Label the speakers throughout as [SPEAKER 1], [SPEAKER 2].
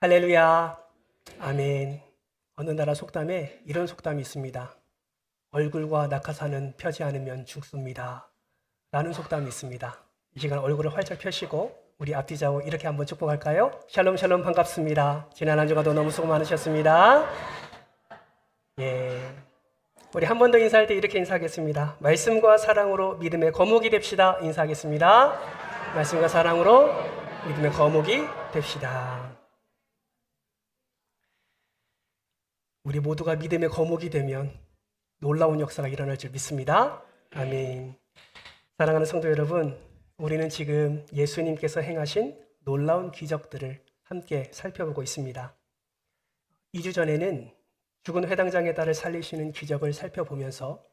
[SPEAKER 1] 할렐루야. 아멘. 어느 나라 속담에 이런 속담이 있습니다. 얼굴과 낙하산은 펴지 않으면 죽습니다. 라는 속담이 있습니다. 이 시간 얼굴을 활짝 펴시고 우리 앞뒤 좌우 이렇게 한번 축복할까요? 샬롬 샬롬 반갑습니다. 지난 한 주간도 너무 수고 많으셨습니다. 예. 우리 한 번 더 인사할 때 이렇게 인사하겠습니다. 말씀과 사랑으로 믿음의 거목이 됩시다. 인사하겠습니다. 말씀과 사랑으로 믿음의 거목이 됩시다. 우리 모두가 믿음의 거목이 되면 놀라운 역사가 일어날 줄 믿습니다. 아멘. 사랑하는 성도 여러분, 우리는 지금 예수님께서 행하신 놀라운 기적들을 함께 살펴보고 있습니다. 2주 전에는 죽은 회당장의 딸을 살리시는 기적을 살펴보면서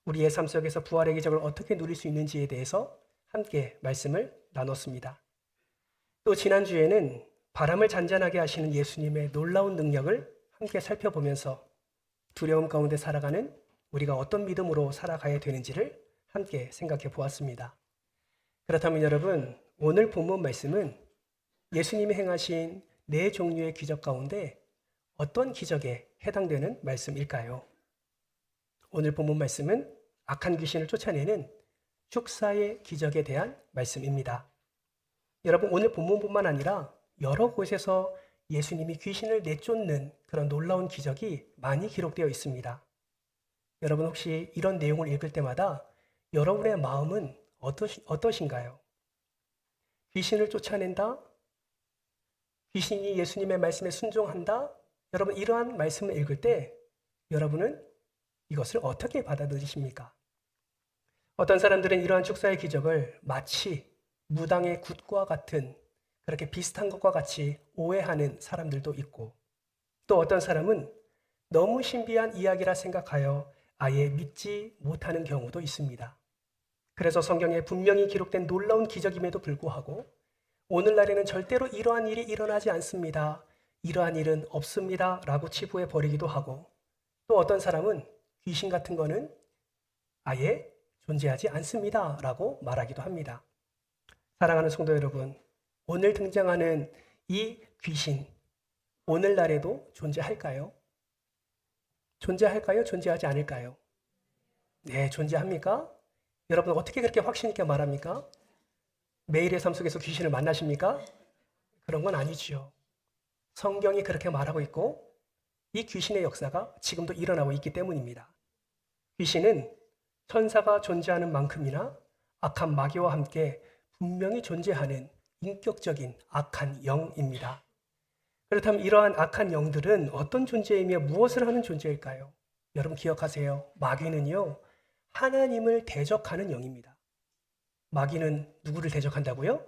[SPEAKER 1] 우리의 삶 속에서 부활의 기적을 어떻게 누릴 수 있는지에 대해서 함께 말씀을 나눴습니다. 또 지난주에는 바람을 잔잔하게 하시는 예수님의 놀라운 능력을 함께 살펴보면서 두려움 가운데 살아가는 우리가 어떤 믿음으로 살아가야 되는지를 함께 생각해 보았습니다. 그렇다면 여러분, 오늘 본문 말씀은 예수님이 행하신 4종류의 기적 가운데 어떤 기적에 해당되는 말씀일까요? 오늘 본문 말씀은 악한 귀신을 쫓아내는 축사의 기적에 대한 말씀입니다. 여러분, 오늘 본문뿐만 아니라 여러 곳에서 예수님이 귀신을 내쫓는 그런 놀라운 기적이 많이 기록되어 있습니다. 여러분 혹시 이런 내용을 읽을 때마다 여러분의 마음은 어떠신가요? 귀신을 쫓아낸다? 귀신이 예수님의 말씀에 순종한다? 여러분 이러한 말씀을 읽을 때 여러분은 이것을 어떻게 받아들이십니까? 어떤 사람들은 이러한 축사의 기적을 마치 무당의 굿과 같은 그렇게 비슷한 것과 같이 오해하는 사람들도 있고 또 어떤 사람은 너무 신비한 이야기라 생각하여 아예 믿지 못하는 경우도 있습니다. 그래서 성경에 분명히 기록된 놀라운 기적임에도 불구하고 오늘날에는 절대로 이러한 일이 일어나지 않습니다. 이러한 일은 없습니다. 라고 치부해 버리기도 하고 또 어떤 사람은 귀신 같은 거는 아예 존재하지 않습니다. 라고 말하기도 합니다. 사랑하는 성도 여러분, 오늘 등장하는 이 귀신, 오늘날에도 존재할까요? 존재할까요? 존재하지 않을까요? 네, 존재합니까? 여러분 어떻게 그렇게 확신 있게 말합니까? 매일의 삶 속에서 귀신을 만나십니까? 그런 건 아니지요. 성경이 그렇게 말하고 있고 이 귀신의 역사가 지금도 일어나고 있기 때문입니다. 귀신은 천사가 존재하는 만큼이나 악한 마귀와 함께 분명히 존재하는 인격적인 악한 영입니다. 그렇다면 이러한 악한 영들은 어떤 존재이며 무엇을 하는 존재일까요? 여러분 기억하세요. 마귀는요, 하나님을 대적하는 영입니다. 마귀는 누구를 대적한다고요?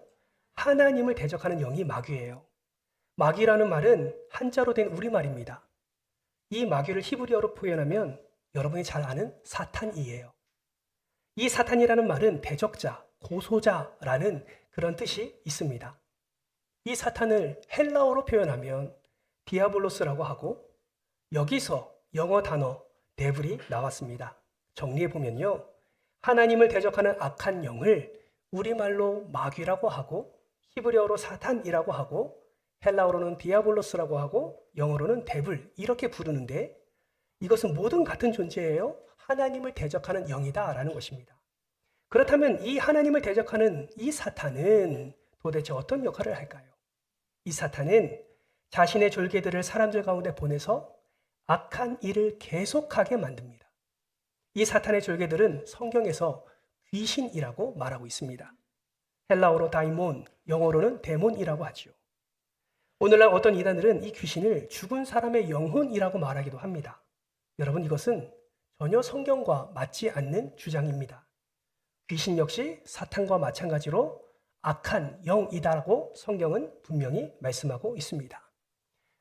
[SPEAKER 1] 하나님을 대적하는 영이 마귀예요. 마귀라는 말은 한자로 된 우리말입니다. 이 마귀를 히브리어로 표현하면 여러분이 잘 아는 사탄이에요. 이 사탄이라는 말은 대적자, 고소자라는 그런 뜻이 있습니다. 이 사탄을 헬라어로 표현하면 디아블로스라고 하고 여기서 영어 단어 데블이 나왔습니다. 정리해보면요. 하나님을 대적하는 악한 영을 우리말로 마귀라고 하고 히브리어로 사탄이라고 하고 헬라어로는 디아블로스라고 하고 영어로는 데블 이렇게 부르는데 이것은 모든 같은 존재예요. 하나님을 대적하는 영이다라는 것입니다. 그렇다면 이 하나님을 대적하는 이 사탄은 도대체 어떤 역할을 할까요? 이 사탄은 자신의 졸개들을 사람들 가운데 보내서 악한 일을 계속하게 만듭니다. 이 사탄의 졸개들은 성경에서 귀신이라고 말하고 있습니다. 헬라어로 다이몬, 영어로는 데몬이라고 하죠. 오늘날 어떤 이단들은 이 귀신을 죽은 사람의 영혼이라고 말하기도 합니다. 여러분 이것은 전혀 성경과 맞지 않는 주장입니다. 귀신 역시 사탄과 마찬가지로 악한 영이다라고 성경은 분명히 말씀하고 있습니다.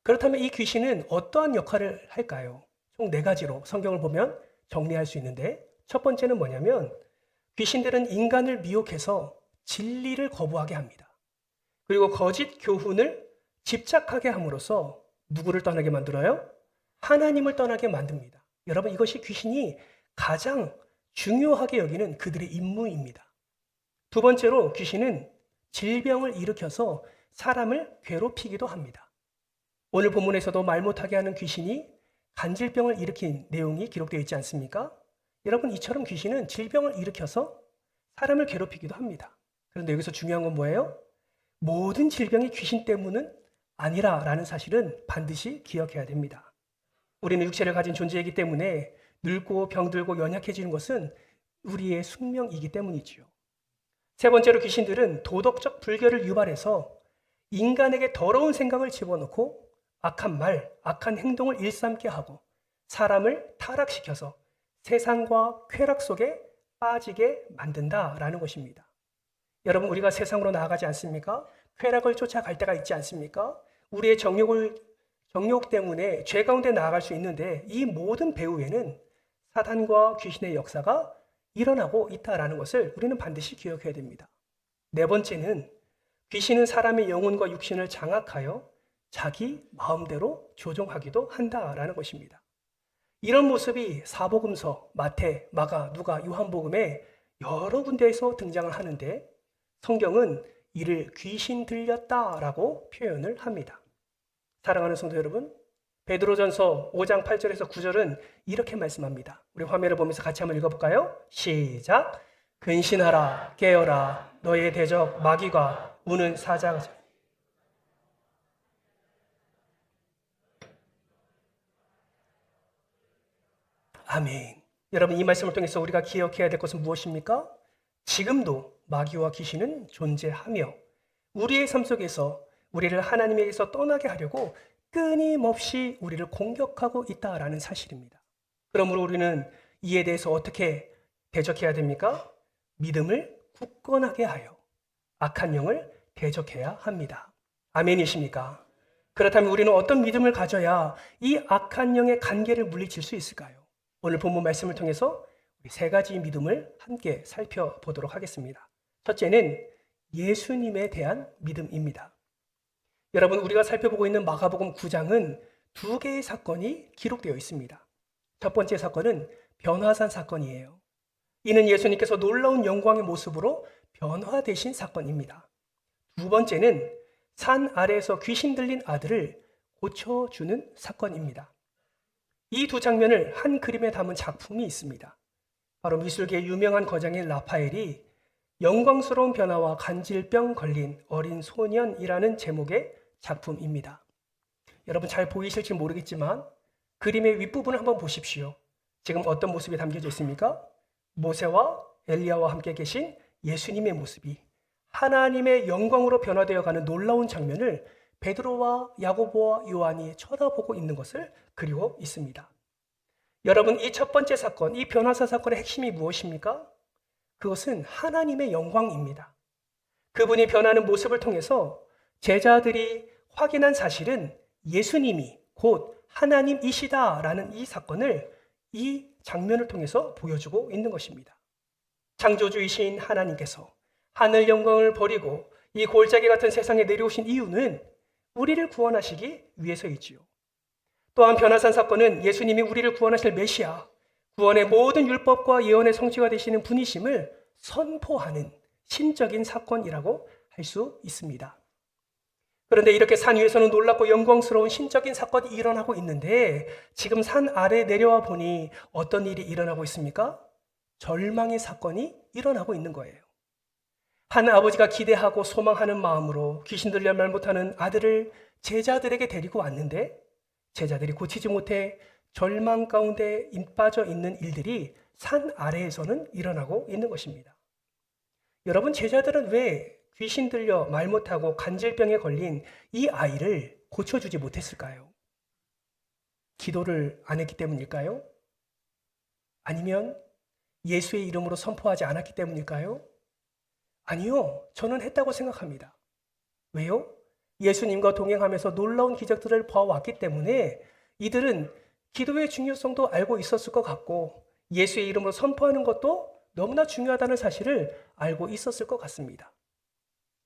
[SPEAKER 1] 그렇다면 이 귀신은 어떠한 역할을 할까요? 총 4가지로 성경을 보면 정리할 수 있는데 첫 번째는 뭐냐면 귀신들은 인간을 미혹해서 진리를 거부하게 합니다. 그리고 거짓 교훈을 집착하게 함으로써 누구를 떠나게 만들어요? 하나님을 떠나게 만듭니다. 여러분 이것이 귀신이 가장 중요하게 여기는 그들의 임무입니다. 두 번째로 귀신은 질병을 일으켜서 사람을 괴롭히기도 합니다. 오늘 본문에서도 말 못하게 하는 귀신이 간질병을 일으킨 내용이 기록되어 있지 않습니까? 여러분, 이처럼 귀신은 질병을 일으켜서 사람을 괴롭히기도 합니다. 그런데 여기서 중요한 건 뭐예요? 모든 질병이 귀신 때문은 아니라라는 사실은 반드시 기억해야 됩니다. 우리는 육체를 가진 존재이기 때문에 늙고 병들고 연약해지는 것은 우리의 숙명이기 때문이지요. 세 번째로, 귀신들은 도덕적 불결을 유발해서 인간에게 더러운 생각을 집어넣고 악한 말, 악한 행동을 일삼게 하고 사람을 타락시켜서 세상과 쾌락 속에 빠지게 만든다라는 것입니다. 여러분, 우리가 세상으로 나아가지 않습니까? 쾌락을 쫓아갈 때가 있지 않습니까? 우리의 정욕 때문에 죄 가운데 나아갈 수 있는데 이 모든 배후에는 사탄과 귀신의 역사가 일어나고 있다라는 것을 우리는 반드시 기억해야 됩니다. 네 번째는, 귀신은 사람의 영혼과 육신을 장악하여 자기 마음대로 조종하기도 한다라는 것입니다. 이런 모습이 사복음서, 마태, 마가, 누가, 요한복음에 여러 군데에서 등장을 하는데 성경은 이를 귀신 들렸다라고 표현을 합니다. 사랑하는 성도 여러분, 베드로전서 5장 8절에서 9절은 이렇게 말씀합니다. 우리 화면을 보면서 같이 한번 읽어볼까요? 시작! 근신하라, 깨어라, 너의 대적 마귀가 우는 사자. 아멘. 여러분, 이 말씀을 통해서 우리가 기억해야 될 것은 무엇입니까? 지금도 마귀와 귀신은 존재하며 우리의 삶 속에서 우리를 하나님에게서 떠나게 하려고 끊임없이 우리를 공격하고 있다라는 사실입니다. 그러므로 우리는 이에 대해서 어떻게 대적해야 됩니까? 믿음을 굳건하게 하여 악한 영을 대적해야 합니다. 아멘이십니까? 그렇다면 우리는 어떤 믿음을 가져야 이 악한 영의 간계를 물리칠 수 있을까요? 오늘 본문 말씀을 통해서 우리 세 가지 믿음을 함께 살펴보도록 하겠습니다. 첫째는 예수님에 대한 믿음입니다. 여러분, 우리가 살펴보고 있는 마가복음 9장은 두 개의 사건이 기록되어 있습니다. 첫 번째 사건은 변화산 사건이에요. 이는 예수님께서 놀라운 영광의 모습으로 변화되신 사건입니다. 두 번째는 산 아래에서 귀신 들린 아들을 고쳐주는 사건입니다. 이 두 장면을 한 그림에 담은 작품이 있습니다. 바로 미술계의 유명한 거장인 라파엘이 영광스러운 변화와 간질병 걸린 어린 소년이라는 제목의 작품입니다. 여러분, 잘 보이실지 모르겠지만 그림의 윗부분을 한번 보십시오. 지금 어떤 모습이 담겨져 있습니까? 모세와 엘리야와 함께 계신 예수님의 모습이 하나님의 영광으로 변화되어 가는 놀라운 장면을 베드로와 야고보와 요한이 쳐다보고 있는 것을 그리고 있습니다. 여러분, 이 첫 번째 사건, 이 변화사 사건의 핵심이 무엇입니까? 그것은 하나님의 영광입니다. 그분이 변하는 모습을 통해서 제자들이 확인한 사실은 예수님이 곧 하나님이시다라는 이 사건을 이 장면을 통해서 보여주고 있는 것입니다. 창조주이신 하나님께서 하늘 영광을 버리고 이 골짜기 같은 세상에 내려오신 이유는 우리를 구원하시기 위해서이지요. 또한 변화산 사건은 예수님이 우리를 구원하실 메시아, 구원의 모든 율법과 예언의 성취가 되시는 분이심을 선포하는 신적인 사건이라고 할 수 있습니다. 그런데 이렇게 산 위에서는 놀랍고 영광스러운 신적인 사건이 일어나고 있는데 지금 산 아래에 내려와 보니 어떤 일이 일어나고 있습니까? 절망의 사건이 일어나고 있는 거예요. 한 아버지가 기대하고 소망하는 마음으로 귀신 들려 말 못하는 아들을 제자들에게 데리고 왔는데 제자들이 고치지 못해 절망 가운데 빠져 있는 일들이 산 아래에서는 일어나고 있는 것입니다. 여러분, 제자들은 왜 귀신 들려 말 못하고 간질병에 걸린 이 아이를 고쳐주지 못했을까요? 기도를 안 했기 때문일까요? 아니면 예수의 이름으로 선포하지 않았기 때문일까요? 아니요, 저는 했다고 생각합니다. 왜요? 예수님과 동행하면서 놀라운 기적들을 보아왔기 때문에 이들은 기도의 중요성도 알고 있었을 것 같고 예수의 이름으로 선포하는 것도 너무나 중요하다는 사실을 알고 있었을 것 같습니다.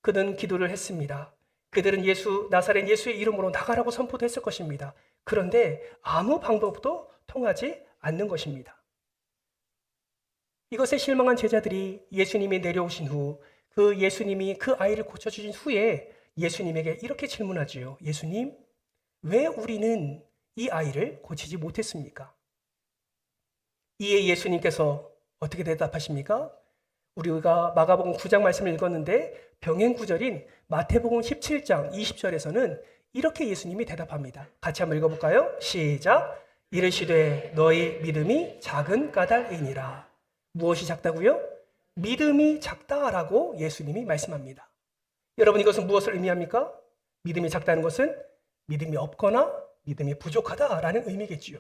[SPEAKER 1] 그들은 기도를 했습니다. 그들은 나사렛 예수의 이름으로 나가라고 선포도 했을 것입니다. 그런데 아무 방법도 통하지 않는 것입니다. 이것에 실망한 제자들이 예수님이 내려오신 후 그 예수님이 그 아이를 고쳐주신 후에 예수님에게 이렇게 질문하지요. 예수님, 왜 우리는 이 아이를 고치지 못했습니까? 이에 예수님께서 어떻게 대답하십니까? 우리가 마가복음 9장 말씀을 읽었는데 병행 구절인 마태복음 17장 20절에서는 이렇게 예수님이 대답합니다. 같이 한번 읽어볼까요? 시작! 이르시되 너희 믿음이 작은 까닭이니라. 무엇이 작다고요? 믿음이 작다라고 예수님이 말씀합니다. 여러분, 이것은 무엇을 의미합니까? 믿음이 작다는 것은 믿음이 없거나 믿음이 부족하다라는 의미겠지요.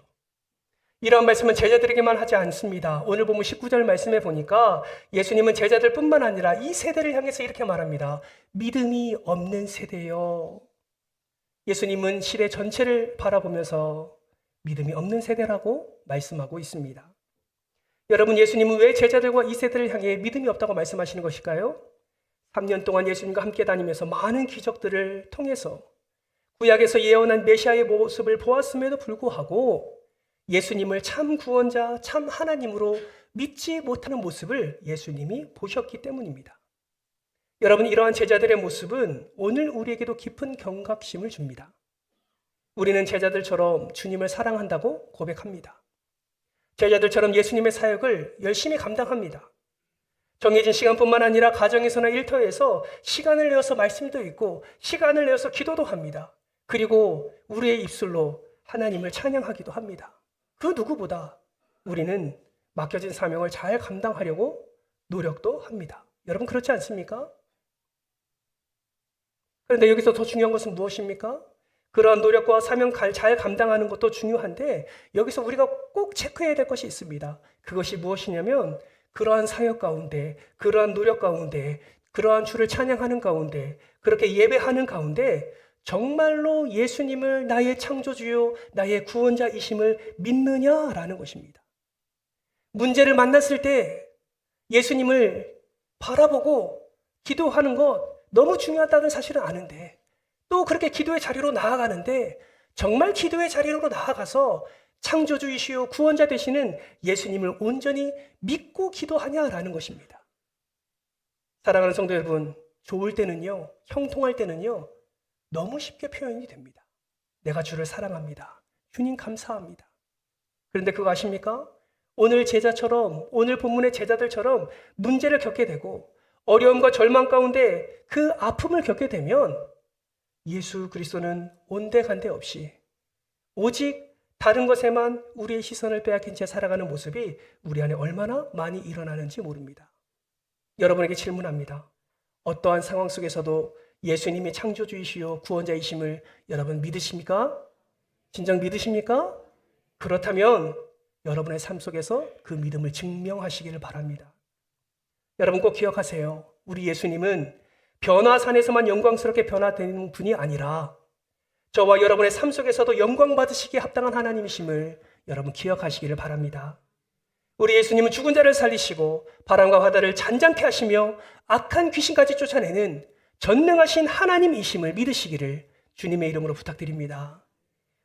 [SPEAKER 1] 이러한 말씀은 제자들에게만 하지 않습니다. 오늘 보면 19절 말씀에 보니까 예수님은 제자들뿐만 아니라 이 세대를 향해서 이렇게 말합니다. 믿음이 없는 세대요. 예수님은 시대 전체를 바라보면서 믿음이 없는 세대라고 말씀하고 있습니다. 여러분, 예수님은 왜 제자들과 이 세대를 향해 믿음이 없다고 말씀하시는 것일까요? 3년 동안 예수님과 함께 다니면서 많은 기적들을 통해서 구약에서 예언한 메시아의 모습을 보았음에도 불구하고 예수님을 참 구원자, 참 하나님으로 믿지 못하는 모습을 예수님이 보셨기 때문입니다. 여러분, 이러한 제자들의 모습은 오늘 우리에게도 깊은 경각심을 줍니다. 우리는 제자들처럼 주님을 사랑한다고 고백합니다. 제자들처럼 예수님의 사역을 열심히 감당합니다. 정해진 시간뿐만 아니라 가정에서나 일터에서 시간을 내어서 말씀도 읽고 시간을 내어서 기도도 합니다. 그리고 우리의 입술로 하나님을 찬양하기도 합니다. 그 누구보다 우리는 맡겨진 사명을 잘 감당하려고 노력도 합니다. 여러분, 그렇지 않습니까? 그런데 여기서 더 중요한 것은 무엇입니까? 그러한 노력과 사명 잘 감당하는 것도 중요한데 여기서 우리가 꼭 체크해야 될 것이 있습니다. 그것이 무엇이냐면 그러한 사역 가운데, 그러한 노력 가운데, 그러한 주를 찬양하는 가운데, 그렇게 예배하는 가운데 정말로 예수님을 나의 창조주요, 나의 구원자이심을 믿느냐라는 것입니다. 문제를 만났을 때 예수님을 바라보고 기도하는 것 너무 중요하다는 사실은 아는데 또 그렇게 기도의 자리로 나아가는데 정말 기도의 자리로 나아가서 창조주이시요 구원자 되시는 예수님을 온전히 믿고 기도하냐라는 것입니다. 사랑하는 성도 여러분, 좋을 때는요, 형통할 때는요, 너무 쉽게 표현이 됩니다. 내가 주를 사랑합니다. 주님 감사합니다. 그런데 그거 아십니까? 오늘 제자처럼, 오늘 본문의 제자들처럼 문제를 겪게 되고 어려움과 절망 가운데 그 아픔을 겪게 되면 예수 그리스도는 온데간데 없이 오직 다른 것에만 우리의 시선을 빼앗긴 채 살아가는 모습이 우리 안에 얼마나 많이 일어나는지 모릅니다. 여러분에게 질문합니다. 어떠한 상황 속에서도 예수님이 창조주이시요 구원자이심을 여러분 믿으십니까? 진정 믿으십니까? 그렇다면 여러분의 삶 속에서 그 믿음을 증명하시기를 바랍니다. 여러분 꼭 기억하세요. 우리 예수님은 변화산에서만 영광스럽게 변화되는 분이 아니라 저와 여러분의 삶 속에서도 영광 받으시기에 합당한 하나님이심을 여러분 기억하시기를 바랍니다. 우리 예수님은 죽은 자를 살리시고 바람과 바다를 잔잔케 하시며 악한 귀신까지 쫓아내는 전능하신 하나님이심을 믿으시기를 주님의 이름으로 부탁드립니다.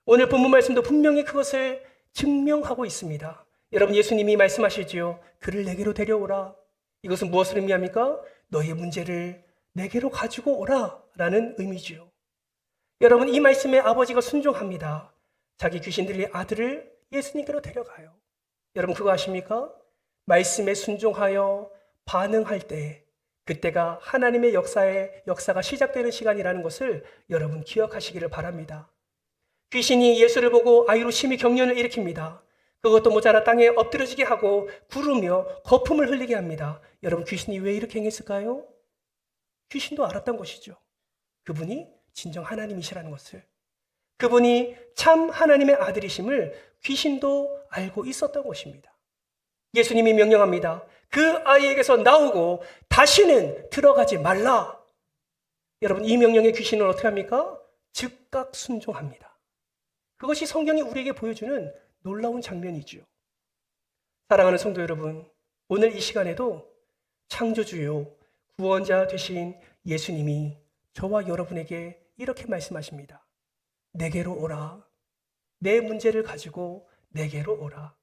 [SPEAKER 1] 오늘 본문 말씀도 분명히 그것을 증명하고 있습니다. 여러분, 예수님이 말씀하시지요. 그를 내게로 데려오라. 이것은 무엇을 의미합니까? 너의 문제를 내게로 가지고 오라 라는 의미지요. 여러분, 이 말씀에 아버지가 순종합니다. 자기 귀신 들린 아들을 예수님께로 데려가요. 여러분 그거 아십니까? 말씀에 순종하여 반응할 때 그때가 하나님의 역사가 시작되는 시간이라는 것을 여러분 기억하시기를 바랍니다. 귀신이 예수를 보고 아이로 심히 경련을 일으킵니다. 그것도 모자라 땅에 엎드러지게 하고 구르며 거품을 흘리게 합니다. 여러분, 귀신이 왜 이렇게 행했을까요? 귀신도 알았던 것이죠. 그분이 진정 하나님이시라는 것을, 그분이 참 하나님의 아들이심을 귀신도 알고 있었던 것입니다. 예수님이 명령합니다. 그 아이에게서 나오고 다시는 들어가지 말라. 여러분, 이 명령에 귀신은 어떻게 합니까? 즉각 순종합니다. 그것이 성경이 우리에게 보여주는 놀라운 장면이지요. 사랑하는 성도 여러분, 오늘 이 시간에도 창조주요 구원자 되신 예수님이 저와 여러분에게 이렇게 말씀하십니다. 내게로 오라. 내 문제를 가지고 내게로 오라.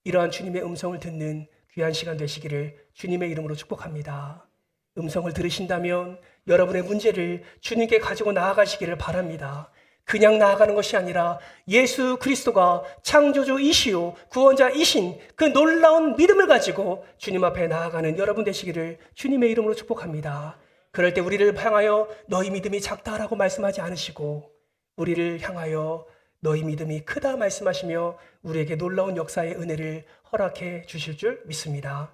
[SPEAKER 1] 이러한 주님의 음성을 듣는 귀한 시간 되시기를 주님의 이름으로 축복합니다. 음성을 들으신다면 여러분의 문제를 주님께 가지고 나아가시기를 바랍니다. 그냥 나아가는 것이 아니라 예수 그리스도가 창조주이시오 구원자이신 그 놀라운 믿음을 가지고 주님 앞에 나아가는 여러분 되시기를 주님의 이름으로 축복합니다. 그럴 때 우리를 향하여 너희 믿음이 작다라고 말씀하지 않으시고 우리를 향하여 너희 믿음이 크다 말씀하시며 우리에게 놀라운 역사의 은혜를 허락해 주실 줄 믿습니다.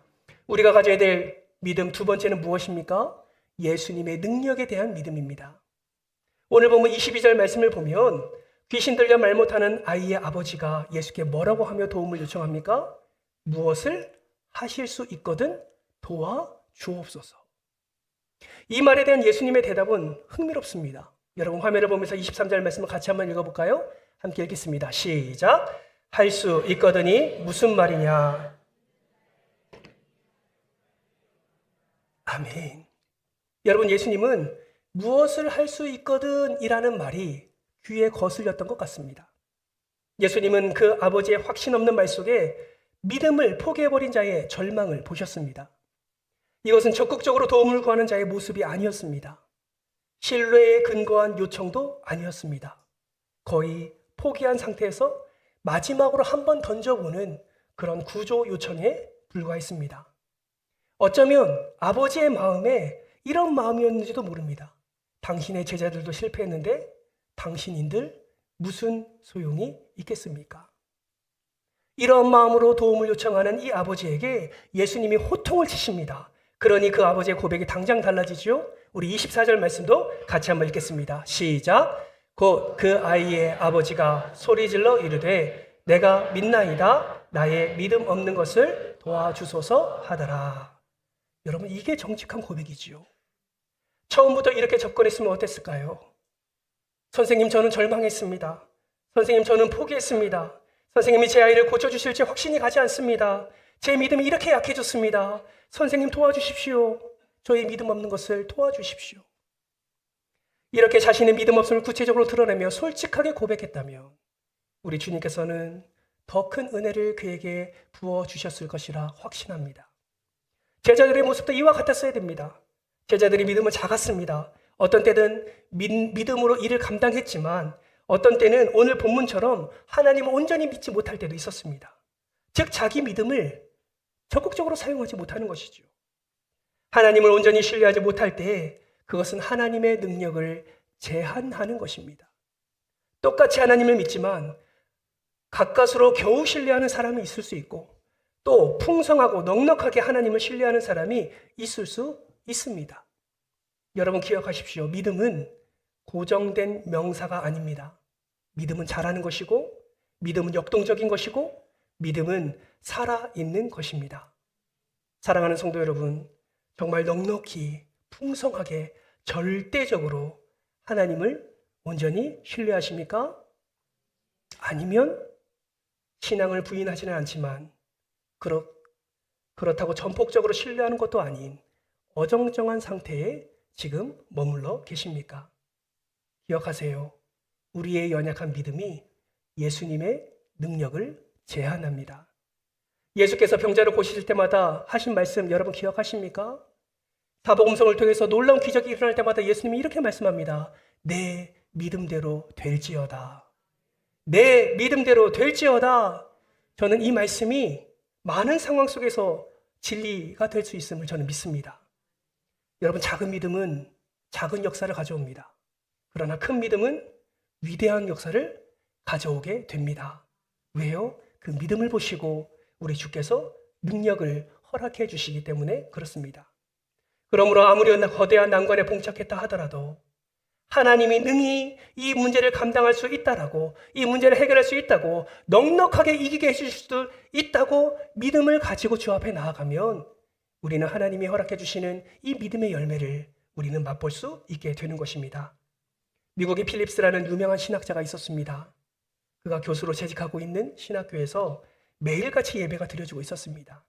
[SPEAKER 1] 우리가 가져야 될 믿음 두 번째는 무엇입니까? 예수님의 능력에 대한 믿음입니다. 오늘 보면 22절 말씀을 보면 귀신 들려 말 못하는 아이의 아버지가 예수께 뭐라고 하며 도움을 요청합니까? 무엇을 하실 수 있거든 도와주옵소서. 이 말에 대한 예수님의 대답은 흥미롭습니다. 여러분 화면을 보면서 23절 말씀을 같이 한번 읽어볼까요? 함께 읽겠습니다. 시작. 할 수 있거든이 무슨 말이냐? 아멘. 여러분 예수님은 무엇을 할 수 있거든 이라는 말이 귀에 거슬렸던 것 같습니다. 예수님은 그 아버지의 확신 없는 말 속에 믿음을 포기해버린 자의 절망을 보셨습니다. 이것은 적극적으로 도움을 구하는 자의 모습이 아니었습니다. 신뢰에 근거한 요청도 아니었습니다. 거의 포기한 상태에서 마지막으로 한번 던져보는 그런 구조 요청에 불과했습니다. 어쩌면 아버지의 마음에 이런 마음이었는지도 모릅니다. 당신의 제자들도 실패했는데 당신인들 무슨 소용이 있겠습니까? 이런 마음으로 도움을 요청하는 이 아버지에게 예수님이 호통을 치십니다. 그러니 그 아버지의 고백이 당장 달라지죠. 우리 24절 말씀도 같이 한번 읽겠습니다. 시작. 곧 그 아이의 아버지가 소리질러 이르되 내가 믿나이다 나의 믿음 없는 것을 도와주소서 하더라. 여러분 이게 정직한 고백이지요. 처음부터 이렇게 접근했으면 어땠을까요? 선생님 저는 절망했습니다. 선생님 저는 포기했습니다. 선생님이 제 아이를 고쳐주실지 확신이 가지 않습니다. 제 믿음이 이렇게 약해졌습니다. 선생님 도와주십시오. 저희 믿음 없는 것을 도와주십시오. 이렇게 자신의 믿음 없음을 구체적으로 드러내며 솔직하게 고백했다면 우리 주님께서는 더 큰 은혜를 그에게 부어주셨을 것이라 확신합니다. 제자들의 모습도 이와 같았어야 됩니다. 제자들의 믿음은 작았습니다. 어떤 때는 믿음으로 일을 감당했지만 어떤 때는 오늘 본문처럼 하나님을 온전히 믿지 못할 때도 있었습니다. 즉 자기 믿음을 적극적으로 사용하지 못하는 것이죠. 하나님을 온전히 신뢰하지 못할 때 그것은 하나님의 능력을 제한하는 것입니다. 똑같이 하나님을 믿지만 가까스로 겨우 신뢰하는 사람이 있을 수 있고 또 풍성하고 넉넉하게 하나님을 신뢰하는 사람이 있을 수 있습니다. 여러분 기억하십시오. 믿음은 고정된 명사가 아닙니다. 믿음은 잘하는 것이고 믿음은 역동적인 것이고 믿음은 살아있는 것입니다. 사랑하는 성도 여러분, 정말 넉넉히 풍성하게 절대적으로 하나님을 온전히 신뢰하십니까? 아니면 신앙을 부인하지는 않지만 그렇다고 전폭적으로 신뢰하는 것도 아닌 어정쩡한 상태에 지금 머물러 계십니까? 기억하세요. 우리의 연약한 믿음이 예수님의 능력을 제한합니다. 예수께서 병자를 고치실 때마다 하신 말씀 여러분 기억하십니까? 사복음성을 통해서 놀라운 기적이 일어날 때마다 예수님이 이렇게 말씀합니다. 내 믿음대로 될지어다. 내 믿음대로 될지어다. 저는 이 말씀이 많은 상황 속에서 진리가 될 수 있음을 저는 믿습니다. 여러분 작은 믿음은 작은 역사를 가져옵니다. 그러나 큰 믿음은 위대한 역사를 가져오게 됩니다. 왜요? 그 믿음을 보시고 우리 주께서 능력을 허락해 주시기 때문에 그렇습니다. 그러므로 아무리 거대한 난관에 봉착했다 하더라도 하나님이 능히 이 문제를 감당할 수 있다라고 이 문제를 해결할 수 있다고 넉넉하게 이기게 해주실 수 있다고 믿음을 가지고 주 앞에 나아가면 우리는 하나님이 허락해 주시는 이 믿음의 열매를 우리는 맛볼 수 있게 되는 것입니다. 미국의 필립스라는 유명한 신학자가 있었습니다. 그가 교수로 재직하고 있는 신학교에서 매일같이 예배가 드려지고 있었습니다.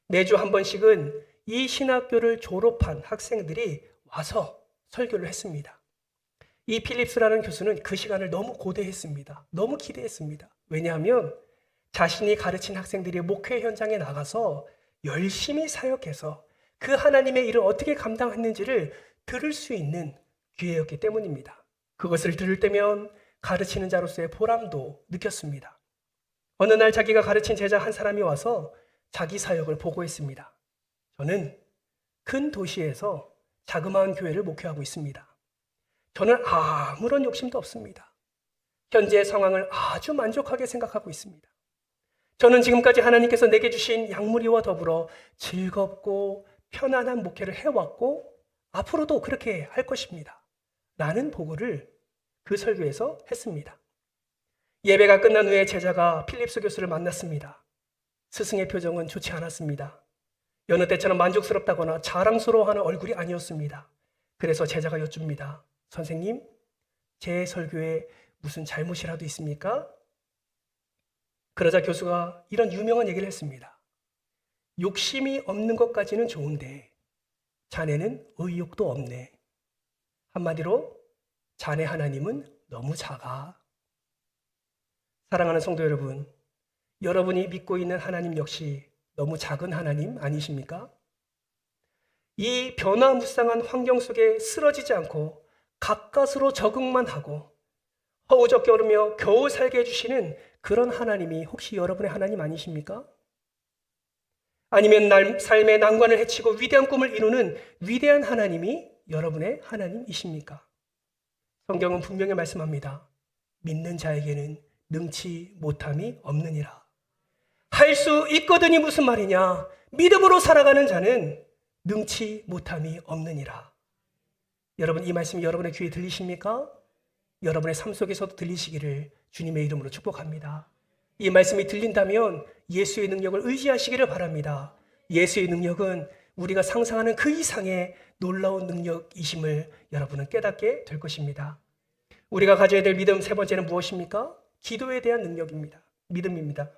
[SPEAKER 1] 매주 한 번씩은 이 신학교를 졸업한 학생들이 와서 설교를 했습니다. 이 필립스라는 교수는 그 시간을 너무 고대했습니다. 너무 기대했습니다. 왜냐하면 자신이 가르친 학생들이 목회 현장에 나가서 열심히 사역해서 그 하나님의 일을 어떻게 감당했는지를 들을 수 있는 기회였기 때문입니다. 그것을 들을 때면 가르치는 자로서의 보람도 느꼈습니다. 어느 날 자기가 가르친 제자 한 사람이 와서 자기 사역을 보고했습니다. 저는 큰 도시에서 자그마한 교회를 목회하고 있습니다. 저는 아무런 욕심도 없습니다. 현재의 상황을 아주 만족하게 생각하고 있습니다. 저는 지금까지 하나님께서 내게 주신 양무리와 더불어 즐겁고 편안한 목회를 해왔고 앞으로도 그렇게 할 것입니다. 라는 보고를 그 설교에서 했습니다. 예배가 끝난 후에 제자가 필립스 교수를 만났습니다. 스승의 표정은 좋지 않았습니다. 여느 때처럼 만족스럽다거나 자랑스러워하는 얼굴이 아니었습니다. 그래서 제자가 여쭙니다. 선생님, 제 설교에 무슨 잘못이라도 있습니까? 그러자 교수가 이런 유명한 얘기를 했습니다. 욕심이 없는 것까지는 좋은데 자네는 의욕도 없네. 한마디로 자네 하나님은 너무 작아. 사랑하는 성도 여러분, 여러분이 믿고 있는 하나님 역시 너무 작은 하나님 아니십니까? 이 변화무쌍한 환경 속에 쓰러지지 않고 가까스로 적응만 하고 허우적거리며 겨우 살게 해주시는 그런 하나님이 혹시 여러분의 하나님 아니십니까? 아니면 삶의 난관을 헤치고 위대한 꿈을 이루는 위대한 하나님이 여러분의 하나님이십니까? 성경은 분명히 말씀합니다. 믿는 자에게는 능치 못함이 없느니라. 할 수 있거든이 무슨 말이냐? 믿음으로 살아가는 자는 능치 못함이 없느니라. 여러분, 이 말씀이 여러분의 귀에 들리십니까? 여러분의 삶 속에서도 들리시기를 주님의 이름으로 축복합니다. 이 말씀이 들린다면 예수의 능력을 의지하시기를 바랍니다. 예수의 능력은 우리가 상상하는 그 이상의 놀라운 능력이심을 여러분은 깨닫게 될 것입니다. 우리가 가져야 될 믿음 세 번째는 무엇입니까? 기도에 대한 능력입니다. 믿음입니다.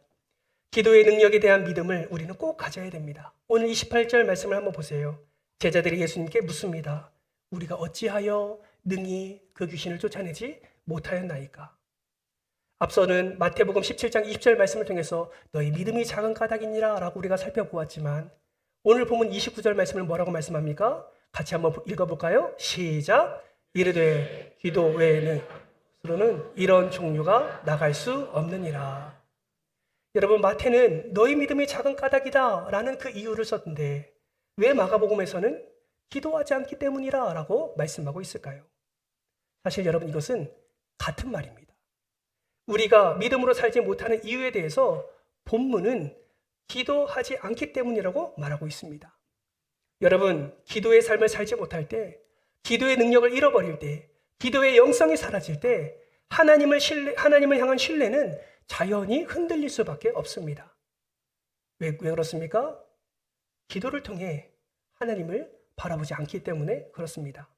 [SPEAKER 1] 기도의 능력에 대한 믿음을 우리는 꼭 가져야 됩니다. 오늘 28절 말씀을 한번 보세요. 제자들이 예수님께 묻습니다. 우리가 어찌하여 능히 그 귀신을 쫓아내지 못하였나이까? 앞서는 마태복음 17장 20절 말씀을 통해서 너희 믿음이 작은 까닭이니라 라고 우리가 살펴보았지만 오늘 보면 29절 말씀을 뭐라고 말씀합니까? 같이 한번 읽어볼까요? 시작! 이르되 기도 외에는 이런 종류가 나갈 수 없느니라. 여러분, 마태는 너희 믿음이 작은 까닭이다 라는 그 이유를 썼는데 왜 마가복음에서는 기도하지 않기 때문이라 라고 말씀하고 있을까요? 사실 여러분, 이것은 같은 말입니다. 우리가 믿음으로 살지 못하는 이유에 대해서 본문은 기도하지 않기 때문이라고 말하고 있습니다. 여러분, 기도의 삶을 살지 못할 때, 기도의 능력을 잃어버릴 때, 기도의 영성이 사라질 때 하나님을 향한 신뢰는 자연히 흔들릴 수밖에 없습니다. 왜 그렇습니까? 기도를 통해 하나님을 바라보지 않기 때문에 그렇습니다.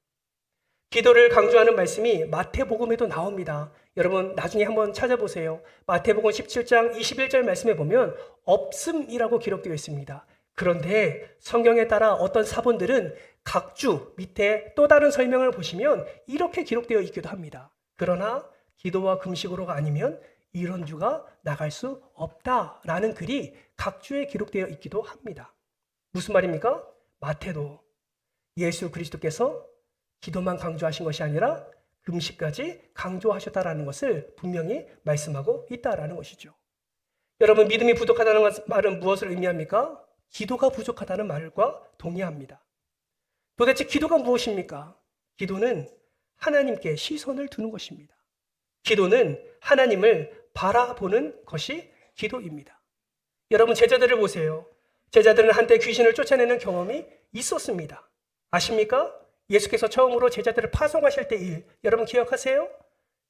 [SPEAKER 1] 기도를 강조하는 말씀이 마태복음에도 나옵니다. 여러분, 나중에 한번 찾아보세요. 마태복음 17장 21절 말씀에 보면 없음이라고 기록되어 있습니다. 그런데 성경에 따라 어떤 사본들은 각주 밑에 또 다른 설명을 보시면 이렇게 기록되어 있기도 합니다. 그러나 기도와 금식으로가 아니면 이런 주가 나갈 수 없다라는 글이 각주에 기록되어 있기도 합니다. 무슨 말입니까? 마태도 예수 그리스도께서 기도만 강조하신 것이 아니라 금식까지 강조하셨다라는 것을 분명히 말씀하고 있다라는 것이죠. 여러분, 믿음이 부족하다는 말은 무엇을 의미합니까? 기도가 부족하다는 말과 동의합니다. 도대체 기도가 무엇입니까? 기도는 하나님께 시선을 두는 것입니다. 기도는 하나님을 바라보는 것이 기도입니다. 여러분, 제자들을 보세요. 제자들은 한때 귀신을 쫓아내는 경험이 있었습니다. 아십니까? 예수께서 처음으로 제자들을 파송하실 때 일, 여러분 기억하세요?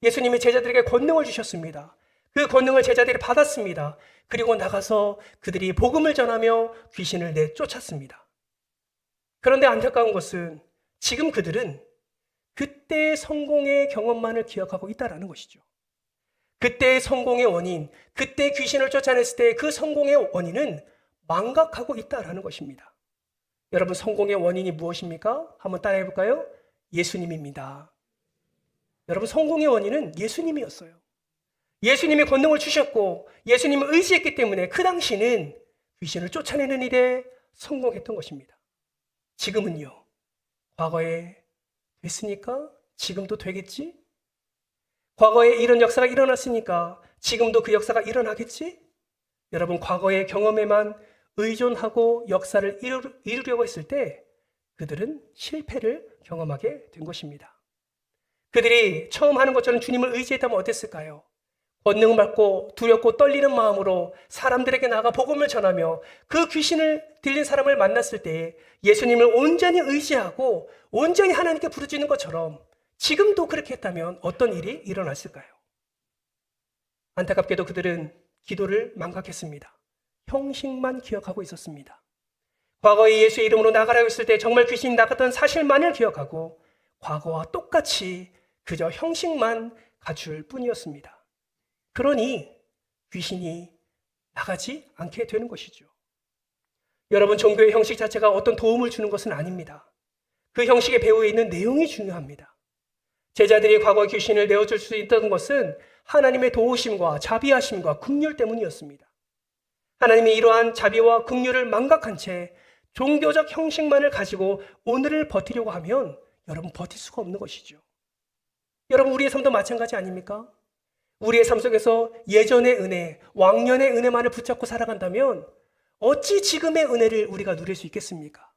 [SPEAKER 1] 예수님이 제자들에게 권능을 주셨습니다. 그 권능을 제자들이 받았습니다. 그리고 나가서 그들이 복음을 전하며 귀신을 내쫓았습니다. 그런데 안타까운 것은 지금 그들은 그때의 성공의 경험만을 기억하고 있다는 것이죠. 그때의 성공의 원인, 그때 귀신을 쫓아냈을 때 그 성공의 원인은 망각하고 있다는 것입니다. 여러분, 성공의 원인이 무엇입니까? 한번 따라해 볼까요? 예수님입니다. 여러분, 성공의 원인은 예수님이었어요. 예수님이 권능을 주셨고 예수님을 의지했기 때문에 그 당시는 귀신을 쫓아내는 일에 성공했던 것입니다. 지금은요, 과거에 됐으니까 지금도 되겠지? 과거에 이런 역사가 일어났으니까 지금도 그 역사가 일어나겠지? 여러분, 과거의 경험에만 의존하고 역사를 이루려고 했을 때 그들은 실패를 경험하게 된 것입니다. 그들이 처음 하는 것처럼 주님을 의지했다면 어땠을까요? 권능을 받고 두렵고 떨리는 마음으로 사람들에게 나가 복음을 전하며 그 귀신을 들린 사람을 만났을 때 예수님을 온전히 의지하고 온전히 하나님께 부르짖는 것처럼 지금도 그렇게 했다면 어떤 일이 일어났을까요? 안타깝게도 그들은 기도를 망각했습니다. 형식만 기억하고 있었습니다. 과거에 예수의 이름으로 나가라고 했을 때 정말 귀신이 나갔던 사실만을 기억하고 과거와 똑같이 그저 형식만 갖출 뿐이었습니다. 그러니 귀신이 나가지 않게 되는 것이죠. 여러분, 종교의 형식 자체가 어떤 도움을 주는 것은 아닙니다. 그 형식의 배후에 있는 내용이 중요합니다. 제자들이 과거 귀신을 내어줄 수 있던 것은 하나님의 도우심과 자비하심과 긍휼 때문이었습니다. 하나님이 이러한 자비와 긍휼을 망각한 채 종교적 형식만을 가지고 오늘을 버티려고 하면 여러분, 버틸 수가 없는 것이죠. 여러분, 우리의 삶도 마찬가지 아닙니까? 우리의 삶 속에서 예전의 은혜, 왕년의 은혜만을 붙잡고 살아간다면 어찌 지금의 은혜를 우리가 누릴 수 있겠습니까?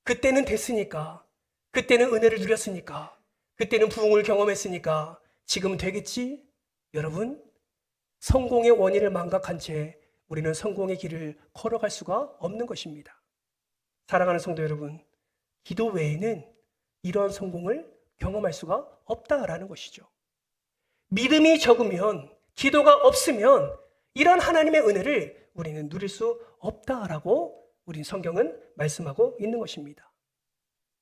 [SPEAKER 1] 그때는 됐으니까, 그때는 은혜를 누렸으니까, 그때는 부흥을 경험했으니까 지금은 되겠지? 여러분, 성공의 원인을 망각한 채 우리는 성공의 길을 걸어갈 수가 없는 것입니다. 사랑하는 성도 여러분, 기도 외에는 이런 성공을 경험할 수가 없다라는 것이죠. 믿음이 적으면, 기도가 없으면 이런 하나님의 은혜를 우리는 누릴 수 없다라고 우린 성경은 말씀하고 있는 것입니다.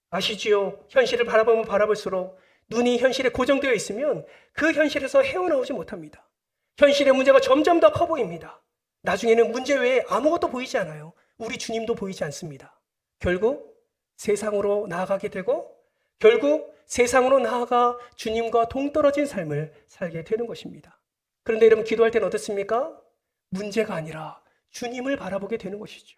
[SPEAKER 1] 아시지요? 현실을 바라보면 바라볼수록 눈이 현실에 고정되어 있으면 그 현실에서 헤어나오지 못합니다. 현실의 문제가 점점 더 커 보입니다. 나중에는 문제 외에 아무것도 보이지 않아요. 우리 주님도 보이지 않습니다. 결국 세상으로 나아가게 되고 결국 세상으로 나아가 주님과 동떨어진 삶을 살게 되는 것입니다. 그런데 여러분, 기도할 때는 어떻습니까? 문제가 아니라 주님을 바라보게 되는 것이죠.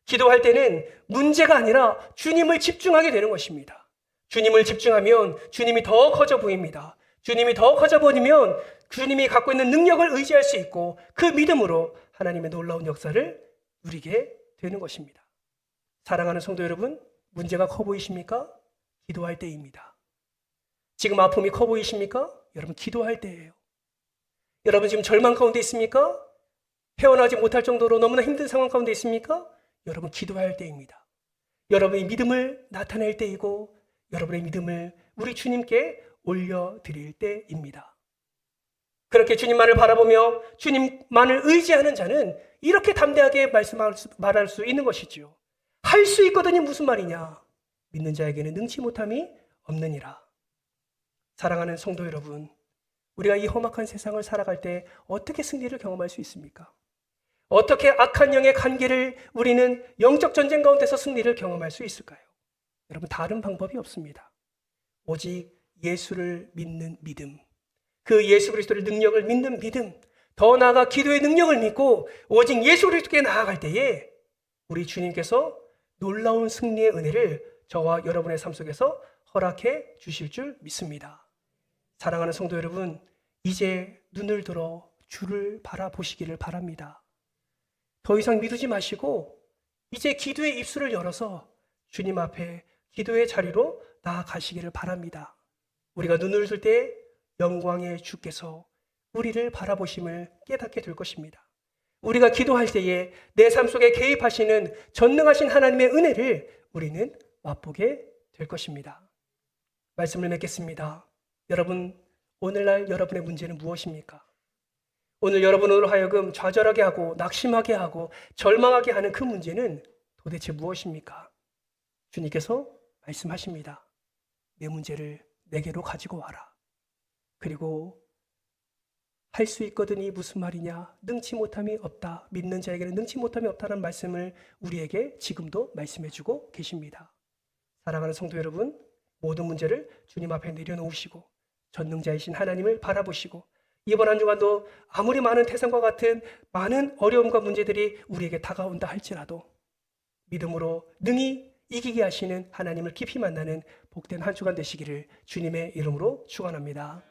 [SPEAKER 1] 기도할 때는 문제가 아니라 주님을 집중하게 되는 것입니다. 주님을 집중하면 주님이 더 커져 보입니다. 주님이 더 커져 보이면 주님이 갖고 있는 능력을 의지할 수 있고 그 믿음으로 하나님의 놀라운 역사를 누리게 되는 것입니다. 사랑하는 성도 여러분, 문제가 커 보이십니까? 기도할 때입니다. 지금 아픔이 커 보이십니까? 여러분, 기도할 때예요. 여러분, 지금 절망 가운데 있습니까? 헤어나지 못할 정도로 너무나 힘든 상황 가운데 있습니까? 여러분, 기도할 때입니다. 여러분의 믿음을 나타낼 때이고 여러분의 믿음을 우리 주님께 올려드릴 때입니다. 그렇게 주님만을 바라보며 주님만을 의지하는 자는 이렇게 담대하게 말할 수 있는 것이지요. 할 수 있거든이 무슨 말이냐? 믿는 자에게는 능치 못함이 없느니라. 사랑하는 성도 여러분, 우리가 이 험악한 세상을 살아갈 때 어떻게 승리를 경험할 수 있습니까? 어떻게 악한 영의 관계를 우리는 영적 전쟁 가운데서 승리를 경험할 수 있을까요? 여러분, 다른 방법이 없습니다. 오직 예수를 믿는 믿음, 그 예수 그리스도의 능력을 믿는 믿음, 더 나아가 기도의 능력을 믿고 오직 예수 그리스도께 나아갈 때에 우리 주님께서 놀라운 승리의 은혜를 저와 여러분의 삶 속에서 허락해 주실 줄 믿습니다. 사랑하는 성도 여러분, 이제 눈을 들어 주를 바라보시기를 바랍니다. 더 이상 미루지 마시고 이제 기도의 입술을 열어서 주님 앞에 기도의 자리로 나아가시기를 바랍니다. 우리가 눈을 뜰 때 영광의 주께서 우리를 바라보심을 깨닫게 될 것입니다. 우리가 기도할 때에 내 삶 속에 개입하시는 전능하신 하나님의 은혜를 우리는 맛보게 될 것입니다. 말씀을 맺겠습니다. 여러분, 오늘날 여러분의 문제는 무엇입니까? 오늘 여러분으로 하여금 좌절하게 하고 낙심하게 하고 절망하게 하는 그 문제는 도대체 무엇입니까? 주님께서 말씀하십니다. 내 문제를 내게로 가지고 와라. 그리고 할 수 있거든이 무슨 말이냐? 능치 못함이 없다. 믿는 자에게는 능치 못함이 없다는 말씀을 우리에게 지금도 말씀해주고 계십니다. 사랑하는 성도 여러분, 모든 문제를 주님 앞에 내려놓으시고 전능자이신 하나님을 바라보시고 이번 한 주간도 아무리 많은 태산과 같은 많은 어려움과 문제들이 우리에게 다가온다 할지라도 믿음으로 능히 이기게 하시는 하나님을 깊이 만나는 복된 한 주간 되시기를 주님의 이름으로 축원합니다.